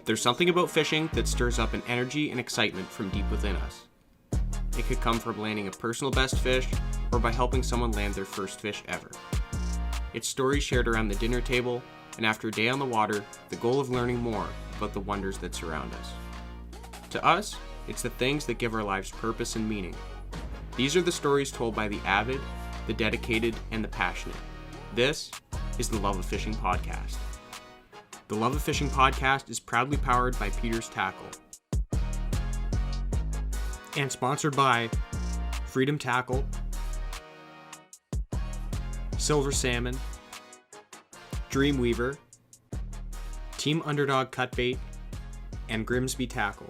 There's something about fishing that stirs up an energy and excitement from deep within us. It could come from landing a personal best fish or by helping someone land their first fish ever. It's stories shared around the dinner table, and after a day on the water, the goal of learning more about the wonders that surround us. To us, it's the things that give our lives purpose and meaning. These are the stories told by the avid, the dedicated, and the passionate. This is the Love of Fishing Podcast. The Love of Fishing Podcast is proudly powered by Peter's Tackle and sponsored by Freedom Tackle, Silver Salmon, Dreamweaver, Team Underdog Cutbait, and Grimsby Tackle.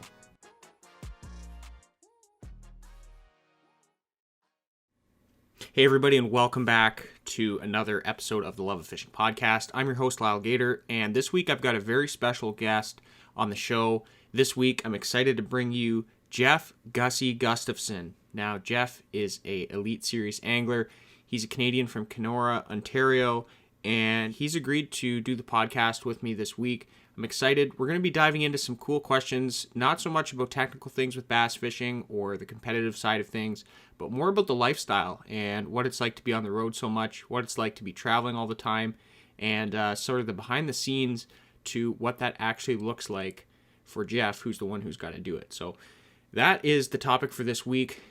Hey everybody, and welcome back to another episode of the Love of Fishing Podcast. I'm your host, Lyle Gator, and this week I've got a very special guest on the show. This week I'm excited to bring you Jeff Gussy Gustafson. Now, Jeff is a Elite Series angler. He's a Canadian from Kenora, Ontario, and he's agreed to do the podcast with me this week. I'm excited. We're going to be diving into some cool questions, not so much about technical things with bass fishing or the competitive side of things, but more about the lifestyle and what it's like to be on the road so much, what it's like to be traveling all the time, and sort of the behind the scenes to what that actually looks like for Jeff, who's the one who's got to do it. So that is the topic for this week.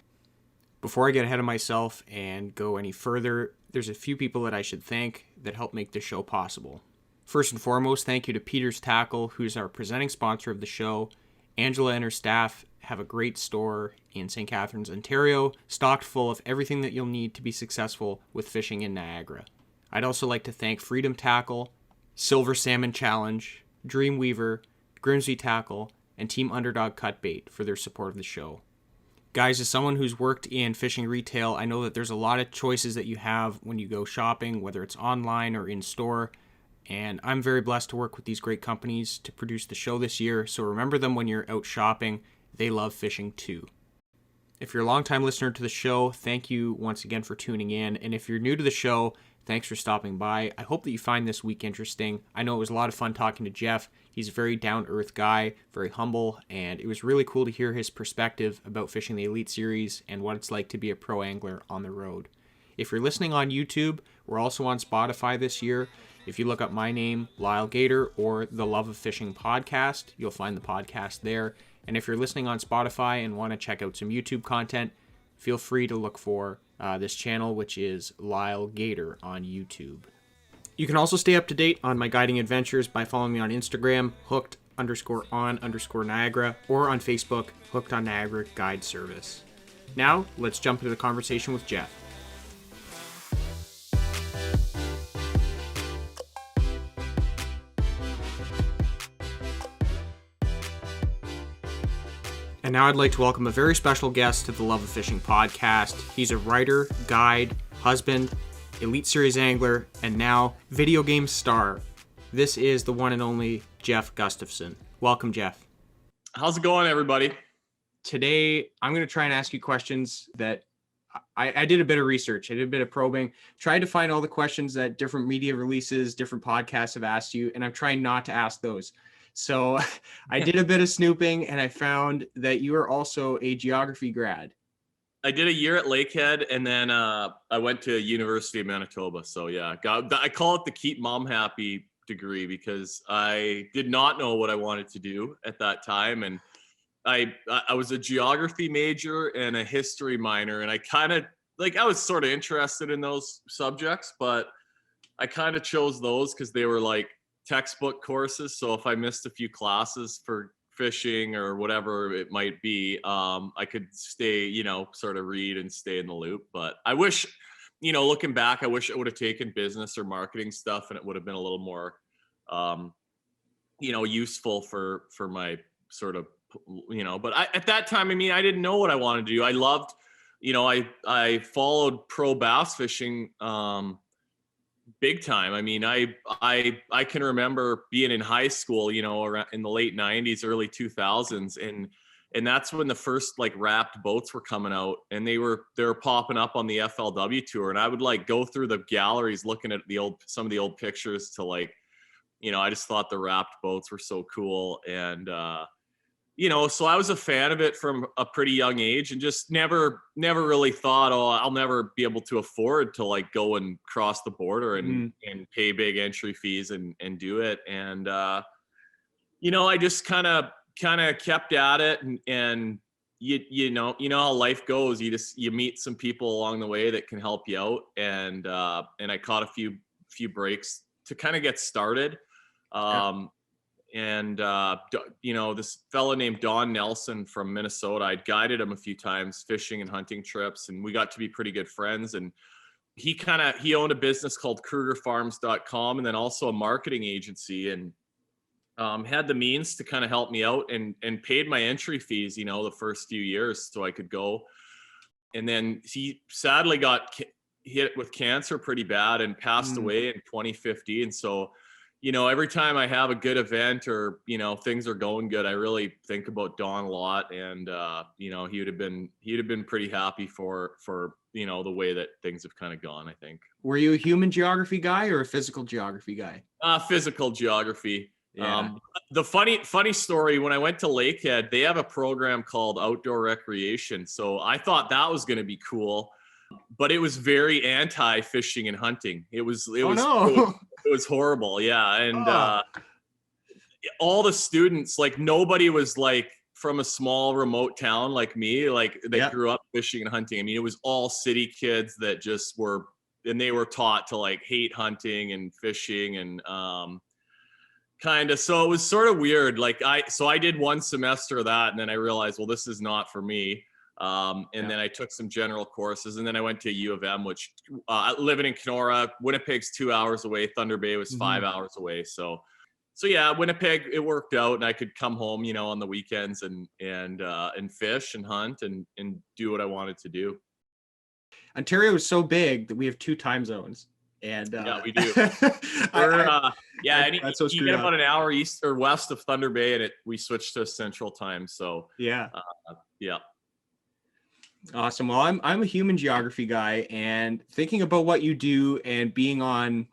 Before I get ahead of myself and go any further, there's a few people that I should thank that help make this show possible. First and foremost, thank you to Peter's Tackle, who's our presenting sponsor of the show. Angela and her staff have a great store in St. Catharines, Ontario, stocked full of everything that you'll need to be successful with fishing in Niagara. I'd also like to thank Freedom Tackle, Silver Salmon Challenge, Dreamweaver, Grimsby Tackle, and Team Underdog Cutbait for their support of the show. Guys, as someone who's worked in fishing retail, I know that there's a lot of choices that you have when you go shopping, whether it's online or in store. And I'm very blessed to work with these great companies to produce the show this year, so remember them when you're out shopping. They love fishing too. If you're a longtime listener to the show, thank you once again for tuning in. And if you're new to the show, thanks for stopping by. I hope that you find this week interesting. I know it was a lot of fun talking to Jeff. He's a very down-to-earth guy, very humble, and it was really cool to hear his perspective about fishing the Elite Series and what it's like to be a pro angler on the road. If you're listening on YouTube, we're also on Spotify this year. If you look up my name, Lyle Gator, or the Love of Fishing Podcast, you'll find the podcast there. And if you're listening on Spotify and want to check out some YouTube content, feel free to look for this channel, which is Lyle Gator on YouTube. You can also stay up to date on my guiding adventures by following me on Instagram, hooked_on_Niagara, or on Facebook, Hooked on Niagara Guide Service. Now, let's jump into the conversation with Jeff. And now I'd like to welcome a very special guest to the Love of Fishing Podcast. He's a writer, guide, husband, Elite Series angler, and now video game star. This is the one and only Jeff Gustafson. Welcome, Jeff. How's it going, everybody? Today, I'm going to try and ask you questions that I did a bit of research. I did a bit of probing, tried to find all the questions that different media releases, different podcasts have asked you, and I'm trying not to ask those. So I did a bit of snooping, and I found that you are also a geography grad. I did a year at Lakehead, and then I went to University of Manitoba. So yeah, I call it the Keep Mom Happy degree because I did not know what I wanted to do at that time. And I was a geography major and a history minor, and I was sort of interested in those subjects, but I kind of chose those because they were like textbook courses. So if I missed a few classes for fishing or whatever it might be, I could stay, sort of read and stay in the loop. But I wish, looking back, I wish I would have taken business or marketing stuff and it would have been a little more, useful for my sort of, but at that time, I didn't know what I wanted to do. I loved, I followed pro bass fishing, big time. I can remember being in high school, around in the late 90s, early 2000s, and that's when the first like wrapped boats were coming out, and they were popping up on the FLW tour, and I would like go through the galleries looking at some of the old pictures to like I just thought the wrapped boats were so cool. And, so I was a fan of it from a pretty young age, and just never really thought, oh, I'll never be able to afford to like go and cross the border and pay big entry fees and do it. And, I just kind of kept at it, and you know how life goes. You meet some people along the way that can help you out. And I caught a few breaks to kind of get started. And this fella named Don Nelson from Minnesota, I'd guided him a few times fishing and hunting trips, and we got to be pretty good friends. And he owned a business called KrugerFarms.com, and then also a marketing agency, and had the means to kind of help me out, and paid my entry fees, the first few years so I could go. And then he sadly got hit with cancer pretty bad and passed away in 2015. So, every time I have a good event or, things are going good, I really think about Don a lot. And, he'd have been pretty happy for, the way that things have kind of gone, I think. Were you a human geography guy or a physical geography guy? Physical geography. Yeah. The funny story, when I went to Lakehead, they have a program called outdoor recreation. So I thought that was going to be cool, but it was very anti fishing and hunting. It was horrible. Yeah. And, all the students, like nobody was like from a small remote town like me, like they grew up fishing and hunting. I mean, it was all city kids that just were, and they were taught to like hate hunting and fishing and, so it was sort of weird. Like I did one semester of that, and then I realized, well, this is not for me. Then I took some general courses, and then I went to U of M, which living in Kenora, Winnipeg's 2 hours away. Thunder Bay was 5 hours away. So yeah, Winnipeg, it worked out, and I could come home, on the weekends and fish and hunt and do what I wanted to do. Ontario is so big that we have 2 time zones. And yeah, we do. You get about an hour east or west of Thunder Bay, and we switched to Central Time. So yeah. Yeah. Awesome. Well, I'm a human geography guy, and thinking about what you do and being on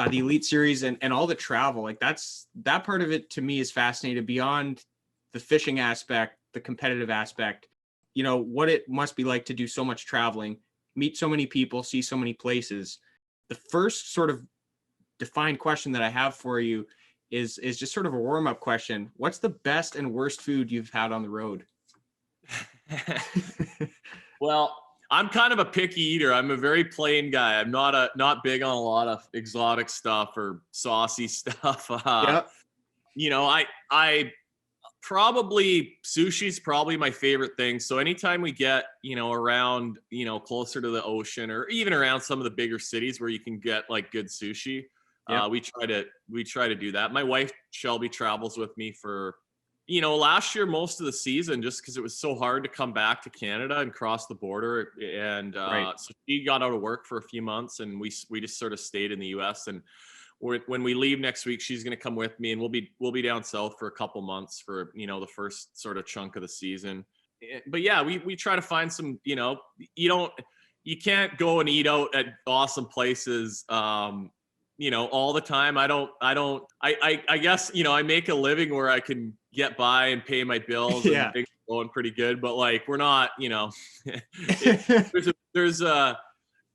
the Elite Series and all the travel, like that part of it to me is fascinating. Beyond the fishing aspect, the competitive aspect, what it must be like to do so much traveling, meet so many people, see so many places. The first sort of defined question that I have for you is just sort of a warm-up question. What's the best and worst food you've had on the road? Well, I'm kind of a picky eater. I'm a very plain guy. I'm not big on a lot of exotic stuff or saucy stuff. I probably sushi's probably my favorite thing. So anytime we get, around, closer to the ocean or even around some of the bigger cities where you can get like good sushi, we try to do that. My wife Shelby travels with me for, last year, most of the season, just because it was so hard to come back to Canada and cross the border. And so she got out of work for a few months, and we just sort of stayed in the US. And when we leave next week, she's going to come with me, and we'll be down south for a couple months for, the first sort of chunk of the season. But yeah, we try to find some, you can't go and eat out at awesome places, all the time. I guess, I make a living where I can get by and pay my bills and things are going pretty good, but like, we're not,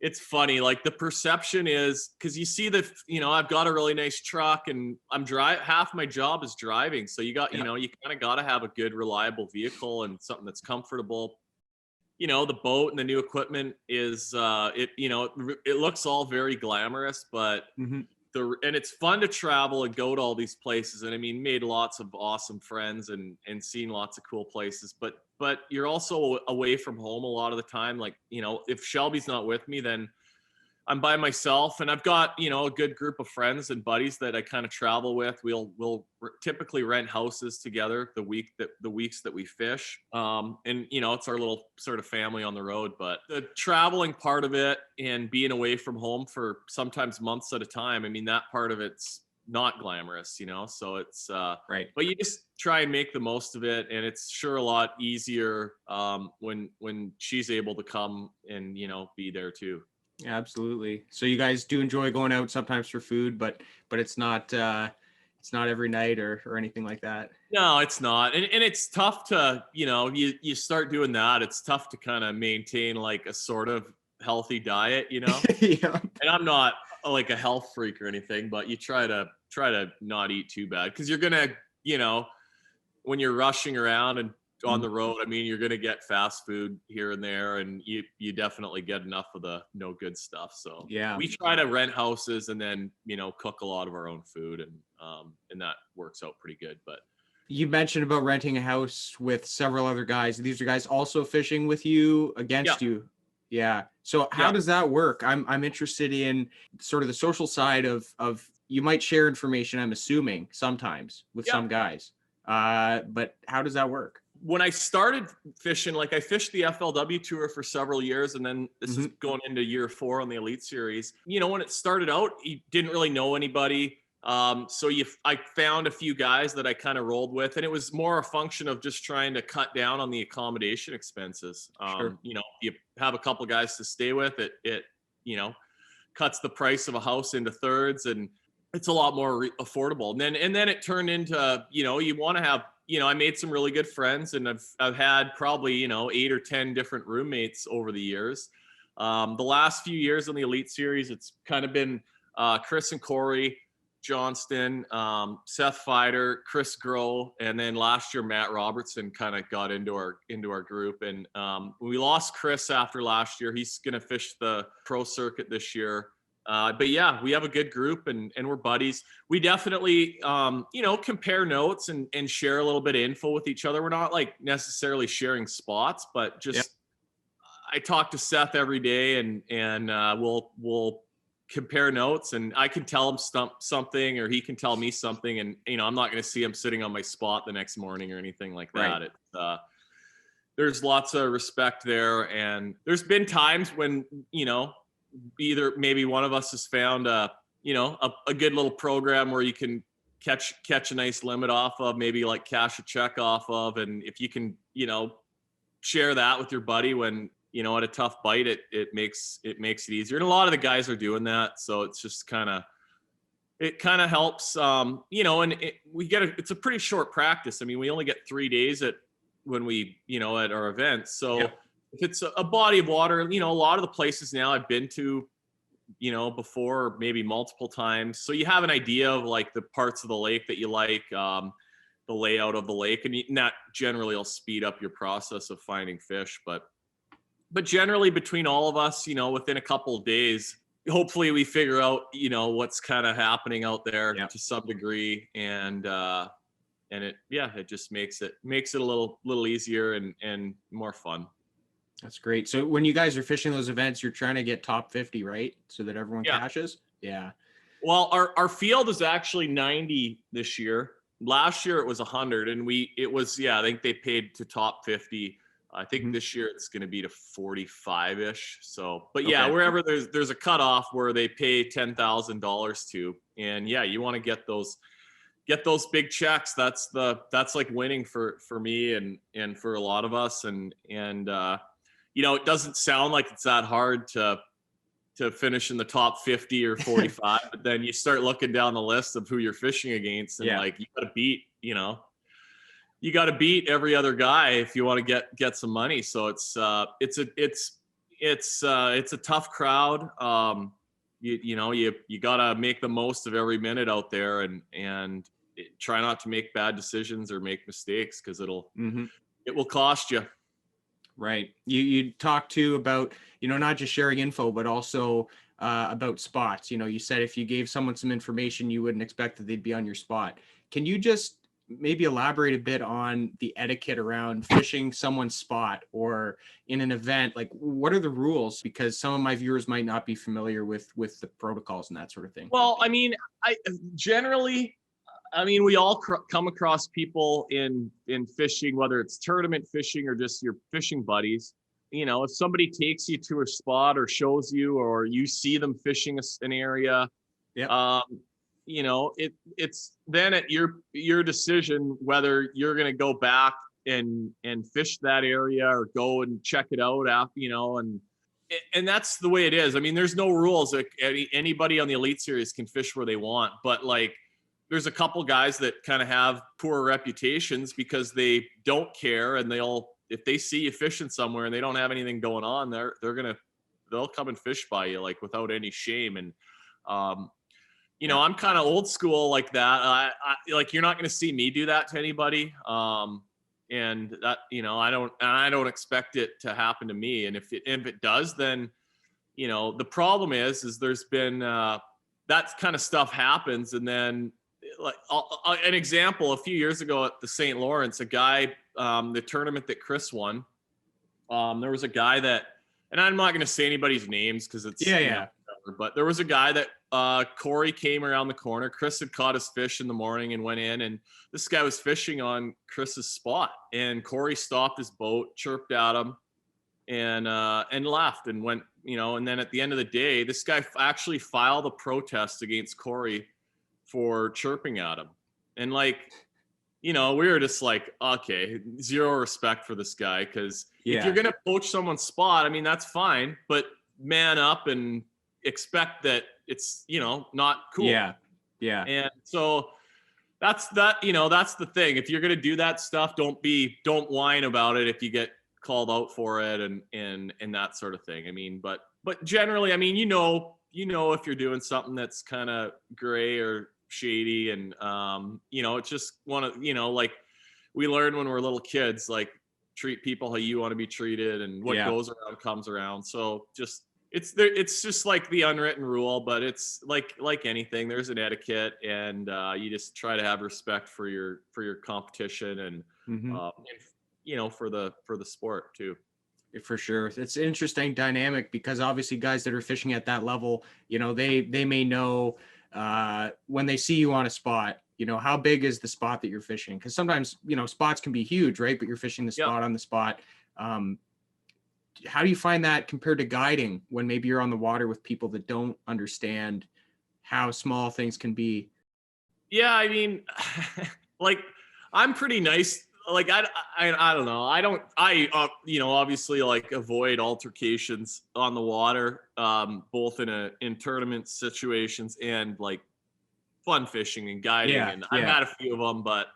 it's funny. Like the perception is, cause you see that, I've got a really nice truck and half my job is driving. So you got, you kind of got to have a good, reliable vehicle and something that's comfortable. The boat and the new equipment is, it looks all very glamorous, but and it's fun to travel and go to all these places. And I mean, made lots of awesome friends and seen lots of cool places, but you're also away from home a lot of the time. Like, if Shelby's not with me, then I'm by myself, and I've got, a good group of friends and buddies that I kind of travel with. We'll typically rent houses together the weeks that we fish. And it's our little sort of family on the road. But the traveling part of it and being away from home for sometimes months at a time, I mean, that part of it's not glamorous, so it's right. But you just try and make the most of it, and it's sure a lot easier when she's able to come and be there too. Absolutely. So you guys do enjoy going out sometimes for food, but it's not every night or anything like that. No, it's not. And it's tough to, you start doing that. It's tough to kind of maintain like a sort of healthy diet, Yeah. And I'm not like a health freak or anything, but you try to not eat too bad because you're gonna, you know, when you're rushing around and on Mhm. the road, I mean, you're gonna get fast food here and there, and you definitely get enough of the no good stuff. So Yeah. we try to rent houses and then cook a lot of our own food, and that works out pretty good. But You mentioned about renting a house with several other guys. These are guys also fishing with you, yeah, against you. Yeah. So how yeah, does that work? I'm interested in sort of the social side of you might share information, I'm assuming, sometimes with yeah. some guys. But how does that work? When I started fishing, like I fished the FLW tour for several years, and then this is Hmm. going into year 4 on the Elite Series. When it started out, you didn't really know anybody. I found a few guys that I kind of rolled with, and it was more a function of just trying to cut down on the accommodation expenses. Sure. You have a couple guys to stay with, it cuts the price of a house into thirds, and it's a lot more affordable. And then it turned into, you want to have, I made some really good friends, and I've had probably 8 or 10 different roommates over the years. The last few years on the Elite Series, it's kind of been Chris and Corey Johnston, Seth Fider, Chris Groh, and then last year Matt Robertson kind of got into our group. And we lost Chris after last year. He's going to fish the pro circuit this year. But yeah, we have a good group, and we're buddies. We definitely compare notes and share a little bit of info with each other. We're not like necessarily sharing spots, but Yeah. just I talk to Seth every day, and we'll compare notes, and I can tell him something, or he can tell me something, and I'm not going to see him sitting on my spot the next morning or anything like Right. that. There's lots of respect there, and there's been times when either maybe one of us has found a good little program where you can catch a nice limit off of, maybe like cash a check off of, and if you can share that with your buddy when at a tough bite, it makes it easier, and a lot of the guys are doing that, so it's just it kind of helps. And it's a pretty short practice. I mean, we only get 3 days when we at our events, so Yeah. if it's a body of water, a lot of the places now I've been to before, maybe multiple times, so you have an idea of like the parts of the lake that you like, the layout of the lake, and that generally will speed up your process of finding fish. But generally, between all of us, within a couple of days, hopefully we figure out what's kind of happening out there Yeah. to some degree, and it just makes it a little easier and more fun. That's great. So when you guys are fishing those events, you're trying to get top 50, right? So that everyone Yeah. cashes? Yeah. Well, our field is actually 90 this year. Last year it was 100, and I think they paid to top 50. I think Mhm. this year it's going to be to 45-ish. So, but yeah, Okay. wherever there's a cutoff where they pay $10,000 to, and yeah, you want to get those big checks. That's like winning for me and for a lot of us. And it doesn't sound like it's that hard to finish in the top 50 or 45, but then you start looking down the list of who you're fishing against, and Yeah. like you got to beat every other guy if you want to get some money. So it's a tough crowd. You got to make the most of every minute out there, and try not to make bad decisions or make mistakes, because Hmm. it will cost you. Right. You talked to about, not just sharing info, but also about spots. You said if you gave someone some information, you wouldn't expect that they'd be on your spot. Can you just maybe elaborate a bit on the etiquette around fishing someone's spot or in an event? Like, what are the rules? Because some of my viewers might not be familiar with the protocols and that sort of thing. Well, I mean, we all come across people in fishing, whether it's tournament fishing or just your fishing buddies. If somebody takes you to a spot or shows you, or you see them fishing an area, Yeah. It's then at your decision whether you're going to go back and fish that area or go and check it out after, and and that's the way it is. I mean, there's no rules. Like anybody on the Elite Series can fish where they want, but like there's a couple guys that kind of have poor reputations because they don't care, and if they see you fishing somewhere and they don't have anything going on, they'll come and fish by you like without any shame. And I'm kind of old school like that. I like, you're not going to see me do that to anybody. And that, I don't expect it to happen to me. And if it does, then, the problem is there's been, that kind of stuff happens. And then like an example, a few years ago at the St. Lawrence, a guy, the tournament that Chris won, there was a guy that, and I'm not going to say anybody's names because it's, but there was a guy that Corey came around the corner. Chris had caught his fish in the morning and went in, and this guy was fishing on Chris's spot, and Corey stopped his boat, chirped at him, and left and went, and then at the end of the day, this guy actually filed a protest against Corey for chirping at him. And like, we were just like, okay, zero respect for this guy. Cause if you're going to poach someone's spot, I mean, that's fine, but man up and expect that it's, not cool. Yeah. Yeah. And so that's the thing. If you're going to do that stuff, don't whine about it if you get called out for it and that sort of thing. I mean, but generally, I mean, if you're doing something that's kind of gray or shady, and it's just one of, like we learn when we're little kids, like treat people how you want to be treated, and what goes around comes around. So it's just like the unwritten rule, but it's like anything, there's an etiquette, and you just try to have respect for your competition, and for the sport too. For sure. It's an interesting dynamic because obviously guys that are fishing at that level, they may know when they see you on a spot, how big is the spot that you're fishing? Because sometimes, spots can be huge, right? But you're fishing the spot on the spot. How do you find that compared to guiding when maybe you're on the water with people that don't understand how small things can be? Yeah, I mean, like I'm pretty nice. Like I don't know. Obviously like avoid altercations on the water, both in tournament situations and like fun fishing and guiding. And I've had a few of them, but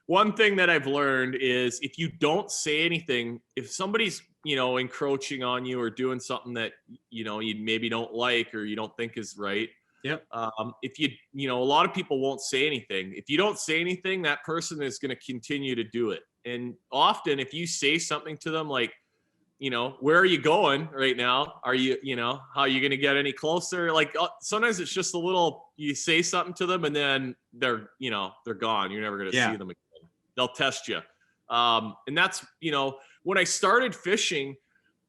one thing that I've learned is if you don't say anything, if somebody's, encroaching on you or doing something that, you maybe don't like or you don't think is right. Yep. If a lot of people won't say anything. If you don't say anything, that person is going to continue to do it. And often if you say something to them, like, where are you going right now? Are you, how are you going to get any closer? Like sometimes it's just a little, you say something to them and then they're gone. You're never going to see them again. They'll test you. And that's, when I started fishing,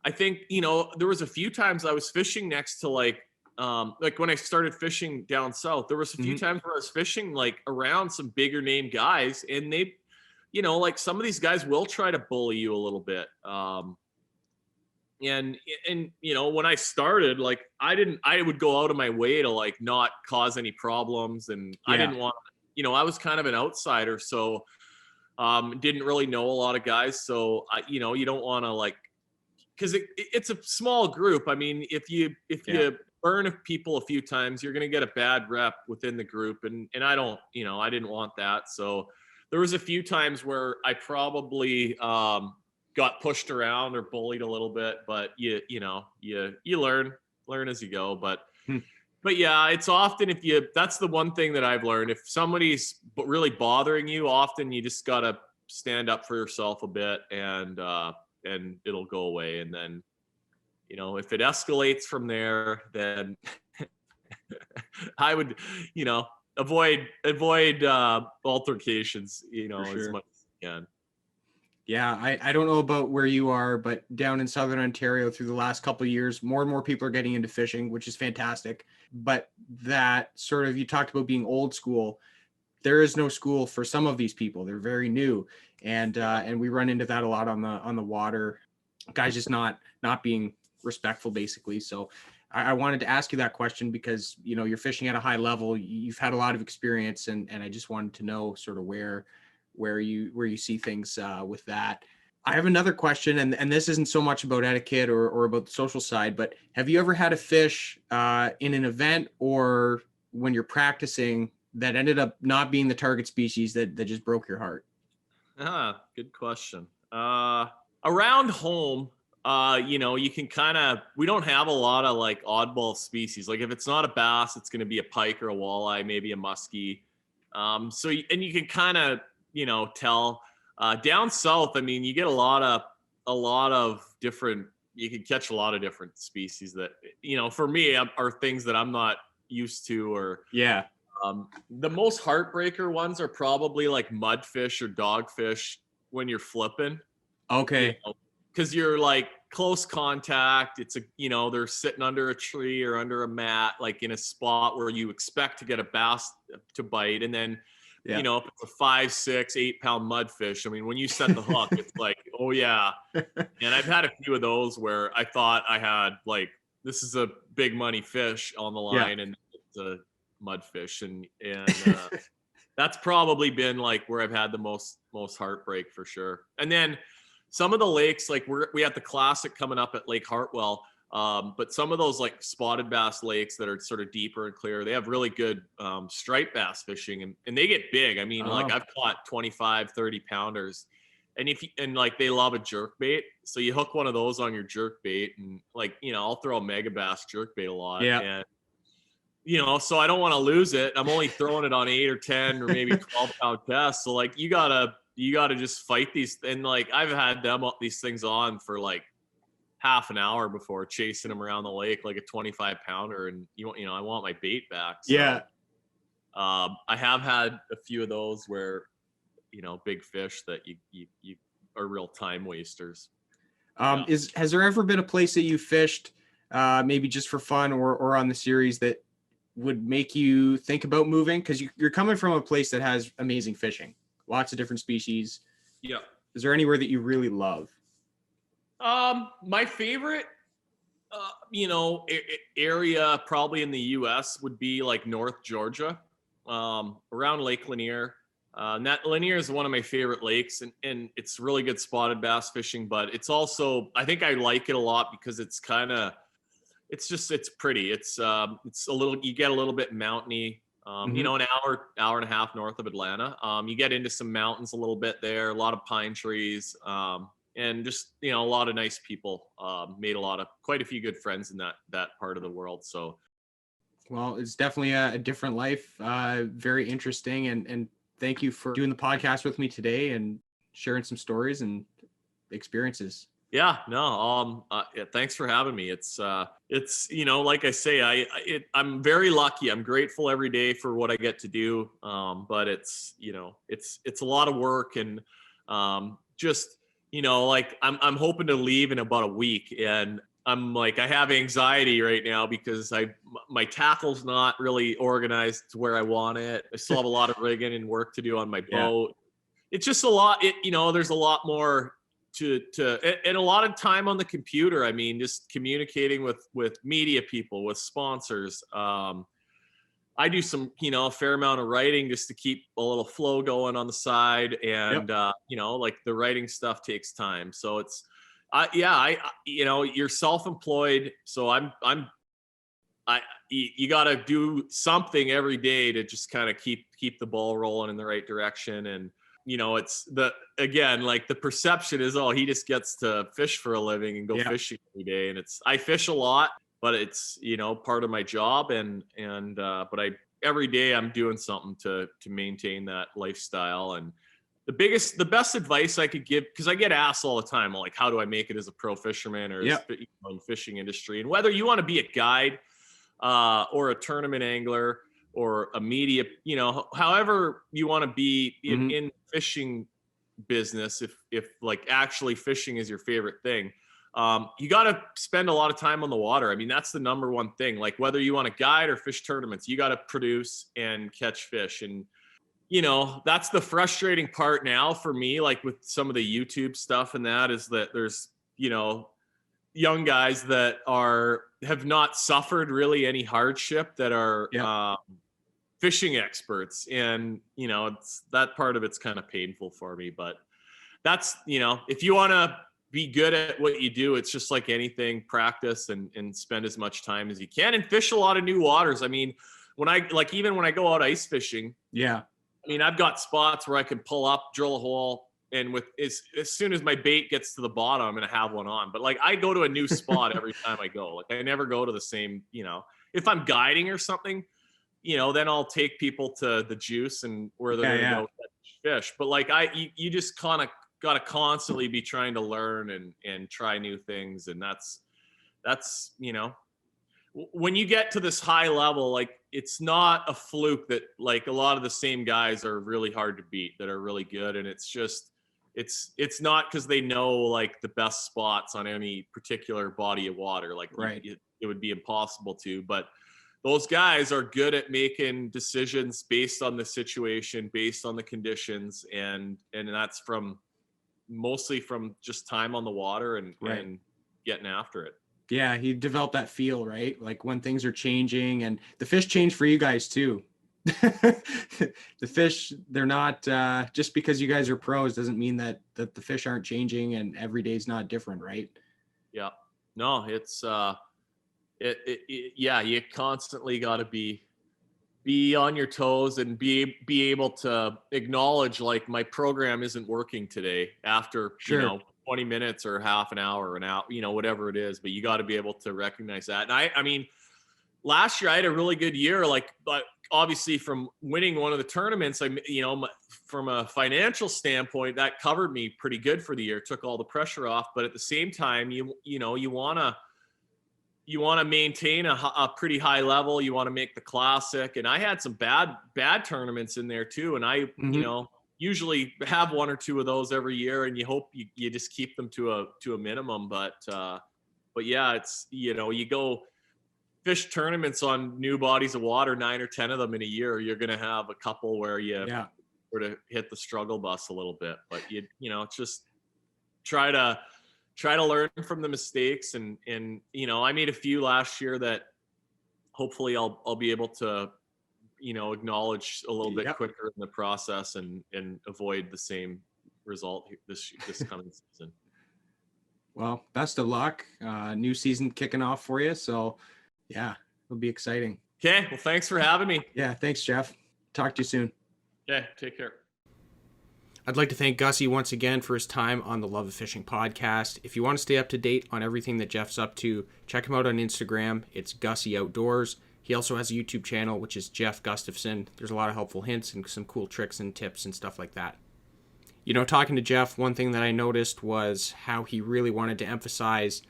I think, there was a few times I was fishing next to like when I started fishing down south, there was a few times where I was fishing like around some bigger name guys, and they, like some of these guys will try to bully you a little bit. And when I started, like I would go out of my way to like not cause any problems, and I didn't want, I was kind of an outsider, so didn't really know a lot of guys, so you don't want to like, because it's a small group. I mean, if you burn people a few times, you're going to get a bad rep within the group, and I don't, I didn't want that. So there was a few times where I probably got pushed around or bullied a little bit, but you learn as you go. But yeah, it's often that's the one thing that I've learned. If somebody's really bothering you, often you just gotta stand up for yourself a bit, and it'll go away. And then, if it escalates from there, then I would, avoid altercations, as much as you can. Yeah, I don't know about where you are, but down in Southern Ontario through the last couple of years, more and more people are getting into fishing, which is fantastic. But that sort of, you talked about being old school. There is no school for some of these people. They're very new. And we run into that a lot on the water. Guys just not being respectful, basically. So I wanted to ask you that question because, you're fishing at a high level. You've had a lot of experience, and I just wanted to know sort of where you see things with that. I have another question, and this isn't so much about etiquette or about the social side, but have you ever had a fish in an event or when you're practicing that ended up not being the target species that just broke your heart? Good question. Around home, you can we don't have a lot of like oddball species. Like if it's not a bass, it's going to be a pike or a walleye, maybe a muskie. And you can tell, down south, I mean, you get a lot of different, you can catch a lot of different species that, for me are things that I'm not used to, or Yeah. the most heartbreaker ones are probably like mudfish or dogfish when you're flipping, Okay. because you're like close contact. They're sitting under a tree or under a mat, like in a spot where you expect to get a bass to bite. And then, Yeah. if it's a 5, 6, 8 pound mudfish, I mean, when you set the hook, it's like, oh yeah. And I've had a few of those where I thought I had like, this is a big money fish on the Yeah. line, and it's a mudfish, and that's probably been like where I've had the most heartbreak for sure. And then some of the lakes, like we have the Classic coming up at Lake Hartwell, but some of those like spotted bass lakes that are sort of deeper and clearer, they have really good striped bass fishing, and they get big. I mean, like I've caught 25, 30 pounders. And like they love a jerk bait, so you hook one of those on your jerk bait, and like I'll throw a mega bass jerk bait a lot, Yeah. and so I don't want to lose it. I'm only throwing it on 8 or 10 or maybe 12-pound tests. So like you gotta just fight these. And like I've had these things on for like half an hour before, chasing them around the lake like a 25 pounder, and I want my bait back. So, Yeah. I have had a few of those where big fish that you are real time wasters. Has there ever been a place that you fished, maybe just for fun or on the series, that would make you think about moving? Because you're coming from a place that has amazing fishing, lots of different species. Yeah. Is there anywhere that you really love? My favorite, area probably in the U.S. would be like North Georgia, around Lake Lanier. And that Lanier is one of my favorite lakes, and it's really good spotted bass fishing. But it's also, I think I like it a lot because it's it's pretty. It's a little, you get a little bit mountainy. An hour and a half north of Atlanta. You get into some mountains a little bit there, a lot of pine trees, and just a lot of nice people. Made quite a few good friends in that part of the world. So, well, it's definitely a different life. Very interesting, and thank you for doing the podcast with me today and sharing some stories and experiences. Yeah, no, yeah, thanks for having me. It's like I say, I'm very lucky. I'm grateful every day for what I get to do. But it's a lot of work, and just like I'm hoping to leave in about a week, and I'm like, I have anxiety right now because my tackle's not really organized to where I want it. I still have a lot of rigging and work to do on my boat. It's just a lot. There's a lot more and a lot of time on the computer. I mean, just communicating with media people, with sponsors. I do some, a fair amount of writing just to keep a little flow going on the side. And, like the writing stuff takes time. So you're self-employed. So you got to do something every day to just kind of keep the ball rolling in the right direction. And, it's like the perception is, oh, he just gets to fish for a living and go fishing every day. And I fish a lot, but it's, part of my job. But every day I'm doing something to maintain that lifestyle. And the best advice I could give, because I get asked all the time, like, how do I make it as a pro fisherman or in the fishing industry? And whether you want to be a guide or a tournament angler or a media, however you want to be in fishing business, if like actually fishing is your favorite thing, you got to spend a lot of time on the water. I mean, that's the number one thing. Like whether you want to guide or fish tournaments, you got to produce and catch fish. And that's the frustrating part now for me, like with some of the YouTube stuff, and that is that there's young guys that have not suffered really any hardship that are fishing experts, and it's that part of it's kind of painful for me. But that's, if you want to be good at what you do, it's just like anything, practice and spend as much time as you can and fish a lot of new waters. I mean, even when I go out ice fishing, Yeah. I mean, I've got spots where I can pull up, drill a hole, and as soon as my bait gets to the bottom, I'm going to have one on. But like, I go to a new spot every time I go. Like, I never go to the same, if I'm guiding or something, then I'll take people to the juice and where they're going to go catch fish. But like, you just kind of got to constantly be trying to learn and try new things. And that's, when you get to this high level, like, it's not a fluke that like a lot of the same guys are really hard to beat, that are really good. And it's just, it's not because they know like the best spots on any particular body of water. Like, right. It would be impossible to, but those guys are good at making decisions based on the situation, based on the conditions. And that's mostly from just time on the water and getting after it. Yeah, he developed that feel, right? Like when things are changing, and the fish change for you guys too. The fish, they're not just because you guys are pros doesn't mean that the fish aren't changing and every day's not different, right? Yeah. No, it's yeah, you constantly got to be on your toes and be able to acknowledge like my program isn't working today after, 20 minutes or half an hour or an hour, whatever it is, but you got to be able to recognize that. And I mean, last year I had a really good year, but obviously from winning one of the tournaments, from a financial standpoint, that covered me pretty good for the year, took all the pressure off. But at the same time, you want to maintain a pretty high level. You want to make the classic. And I had some bad tournaments in there too. And I, usually have one or two of those every year, and you hope you just keep them to a minimum. But yeah, it's, you go fish tournaments on new bodies of water, 9 or 10 of them in a year, you're going to have a couple where you sort of hit the struggle bus a little bit, but just try to learn from the mistakes. And I made a few last year that hopefully I'll be able to, acknowledge a little bit quicker in the process and avoid the same result this coming season. Well, best of luck. New season kicking off for you. So yeah, it'll be exciting. Okay. Well, thanks for having me. Yeah. Thanks, Jeff. Talk to you soon. Okay. Take care. I'd like to thank Gussy once again for his time on the Love of Fishing podcast. If you want to stay up to date on everything that Jeff's up to, check him out on Instagram. It's Gussy Outdoors. He also has a YouTube channel, which is Jeff Gustafson. There's a lot of helpful hints and some cool tricks and tips and stuff like that. Talking to Jeff, one thing that I noticed was how he really wanted to emphasize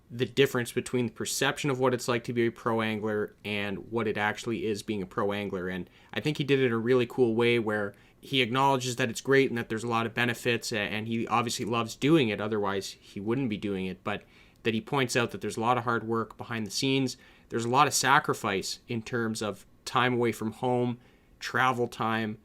the difference between the perception of what it's like to be a pro angler and what it actually is being a pro angler. And I think he did it in a really cool way where he acknowledges that it's great and that there's a lot of benefits, and he obviously loves doing it. Otherwise, he wouldn't be doing it. But that he points out that there's a lot of hard work behind the scenes. There's a lot of sacrifice in terms of time away from home, travel time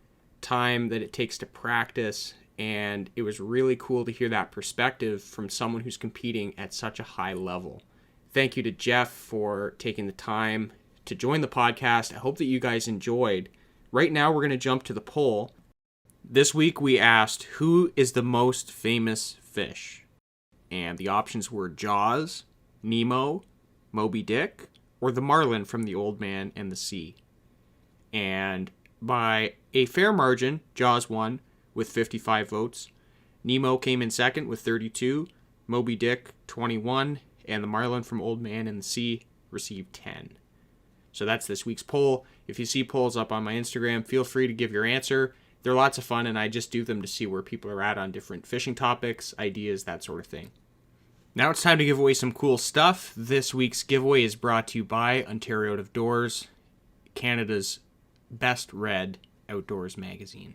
that it takes to practice. And it was really cool to hear that perspective from someone who's competing at such a high level. Thank you to Jeff for taking the time to join the podcast. I hope that you guys enjoyed. Right now, we're going to jump to the poll. This week, we asked, who is the most famous fish? And the options were Jaws, Nemo, Moby Dick, or the marlin from The Old Man and the Sea. And by a fair margin, Jaws won with 55 votes. Nemo came in second with 32, Moby Dick 21, and the marlin from Old Man and the Sea received 10. So that's this week's poll. If you see polls up on my Instagram, feel free to give your answer. They're lots of fun, and I just do them to see where people are at on different fishing topics, ideas, that sort of thing. Now it's time to give away some cool stuff. This week's giveaway is brought to you by Ontario Out of Doors, Canada's best read outdoors magazine.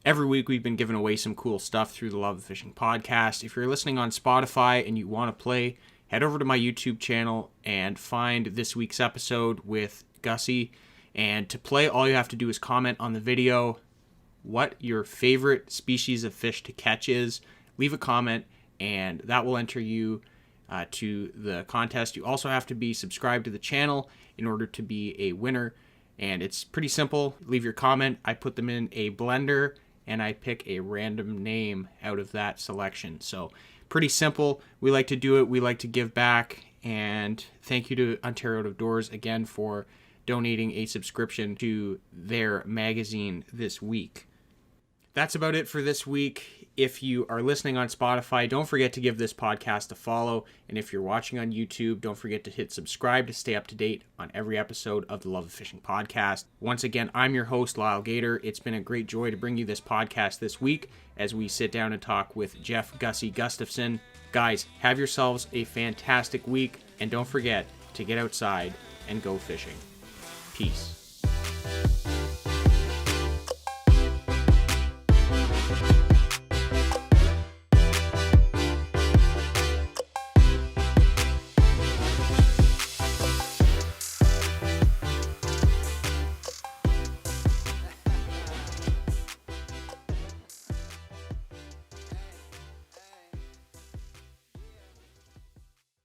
Every week we've been giving away some cool stuff through the Love of Fishing podcast. If you're listening on Spotify and you want to play, head over to my YouTube channel and find this week's episode with Gussy. And to play, all you have to do is comment on the video what your favorite species of fish to catch is. Leave a comment, and that will enter you to the contest. You also have to be subscribed to the channel in order to be a winner. And it's pretty simple. Leave your comment. I put them in a blender, and I pick a random name out of that selection. So pretty simple. We like to do it. We like to give back. And thank you to Ontario Out of Doors again for donating a subscription to their magazine this week. That's about it for this week. If you are listening on Spotify, don't forget to give this podcast a follow. And if you're watching on YouTube, don't forget to hit subscribe to stay up to date on every episode of the Love of Fishing podcast. Once again, I'm your host, Lyle Gator. It's been a great joy to bring you this podcast this week as we sit down and talk with Jeff Gussy Gustafson. Guys, have yourselves a fantastic week, and don't forget to get outside and go fishing. Peace.